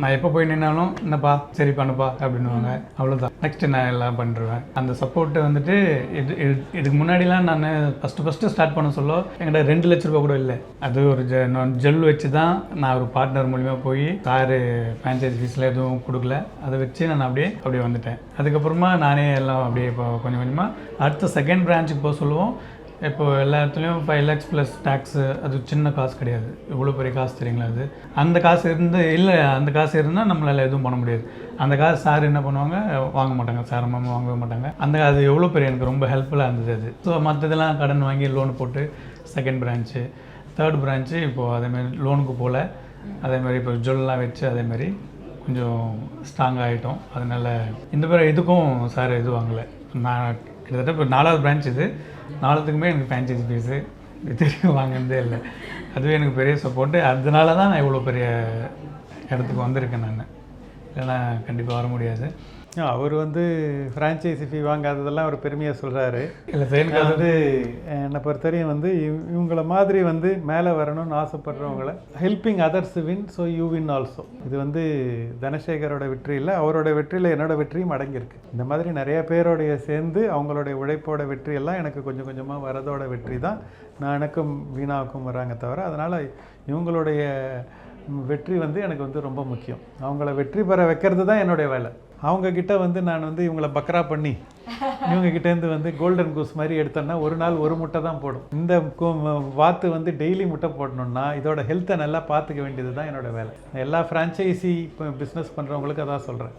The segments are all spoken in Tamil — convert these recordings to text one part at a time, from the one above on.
நான் எப்போ போய் நின்னாலும் என்னப்பா சரி பண்ணுப்பா அப்படின்னுவாங்க. அவ்வளோதான். நெக்ஸ்ட்டு நான் எல்லாம் பண்ணிருவேன். அந்த சப்போர்ட்டு வந்துட்டு இதுக்கு முன்னாடிலாம் நான் ஃபஸ்ட்டு ஸ்டார்ட் பண்ண சொல்ல என்கிட்ட 2 லட்ச ரூபா கூட இல்லை. அது ஒரு ஜெல் வச்சு தான் நான் ஒரு பார்ட்னர் மூலிமா போய் சாரு ஃப்ரான்ச்சைஸ் ஃபீஸில் எதுவும் கொடுக்கல. அதை வச்சு நான் அப்படியே வந்துட்டேன். அதுக்கப்புறமா நானே எல்லாம் அப்படியே இப்போ கொஞ்சம் கொஞ்சமாக அடுத்த செகண்ட் பிரான்ச்சுக்கு போக சொல்லுவோம். இப்போது எல்லா இடத்துலையும் 5 lakhs ப்ளஸ் டேக்ஸு. அது சின்ன காசு கிடையாது. இவ்வளோ பெரிய காசு தெரியுங்களா அது. அந்த காசு அந்த காசு இருந்தால் நம்மளால் எதுவும் பண்ண முடியாது. அந்த காசு சார் என்ன பண்ணுவாங்க, வாங்க மாட்டாங்க. சார் அம்மா வாங்கவே மாட்டாங்க. அது எவ்வளோ பெரிய எனக்கு ரொம்ப ஹெல்ப்ஃபுல்லாக இருந்தது அது. ஸோ மற்றதெல்லாம் கடன் வாங்கி லோன் போட்டு செகண்ட் பிரான்ச்சு, தேர்ட் பிரான்ச்சு இப்போது அதேமாதிரி லோனுக்கு போகல. அதேமாதிரி இப்போ ஜுவல்லாம் வச்சு அதேமாதிரி கொஞ்சம் ஸ்ட்ராங் ஆகிட்டோம். அதனால் இதுக்கும் சார் இது வாங்கலை. நான் கிட்டத்தட்ட இப்போ 4வது பிரான்ச் இது. 4த்துக்குமே எனக்கு ஃப்ரான்ச்சைஸ் ஃபீஸு திரும்பி வாங்கினதே இல்லை. அதுவே எனக்கு பெரிய சப்போர்ட்டு. அதனால தான் நான் இவ்வளோ பெரிய இடத்துக்கு வந்திருக்கேன். நான் இல்லைன்னா கண்டிப்பாக வர முடியாது. அவர் ஃப்ரான்ச்சைசி ஃபீ வாங்காததெல்லாம் அவர் பெருமையாக சொல்கிறாரு. இல்லை சார், எனக்கு என்னை பொறுத்தவரையும் இவங்கள மாதிரி மேலே வரணும்னு ஆசைப்படுறவங்கள helping others win so you win also. இது தனசேகரோட வெற்றி இல்லை, அவரோட வெற்றியில் என்னோடய வெற்றியும் அடங்கியிருக்கு. இந்த மாதிரி நிறைய பேரோடைய சேர்ந்து அவங்களுடைய உழைப்போட வெற்றியெல்லாம் எனக்கு கொஞ்சம் கொஞ்சமாக வரதோட வெற்றி தான் எனக்கும் வீணாவுக்கும் வராங்க தவிர. அதனால் இவங்களுடைய வெற்றி எனக்கு ரொம்ப முக்கியம். அவங்கள வெற்றி பெற வைக்கிறது தான் என்னுடைய வேலை. அவங்கக்கிட்ட நான் இவங்களை பக்ரா பண்ணி இவங்ககிட்டேருந்து கோல்டன் கூஸ் மாதிரி எடுத்தோன்னா ஒரு நாள் ஒரு முட்டை தான் போடும். இந்த வாத்து டெய்லி முட்டை போடணுன்னா இதோட ஹெல்த்தை நல்லா பார்த்துக்க வேண்டியது தான் என்னோடய வேலை. எல்லா ஃப்ரான்ச்சைசி இப்போ பிஸ்னஸ் பண்ணுறவங்களுக்கு அதான் சொல்கிறேன்.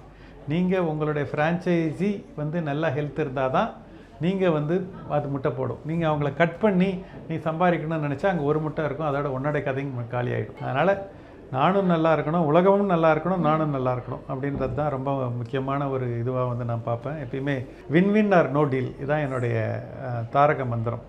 நீங்கள் உங்களுடைய ஃப்ரான்ச்சைசி நல்லா ஹெல்த் இருந்தால் தான் நீங்கள் அது முட்டை போடும். நீங்கள் அவங்கள கட் பண்ணி நீ சம்பாதிக்கணும்னு நினச்சா அங்கே ஒரு முட்டை இருக்கும், அதோட உன்னோட கதையும் காலி ஆகிடும். அதனால் நானும் நல்லா இருக்கணும், உலகமும் நல்லா இருக்கணும், நானும் நல்லா இருக்கணும் அப்படின்றது தான் ரொம்ப முக்கியமான ஒரு இதுவாக நான் பார்ப்பேன். எப்பயுமே win win or no deal, இதுதான் என்னுடைய தாரக மந்திரம்.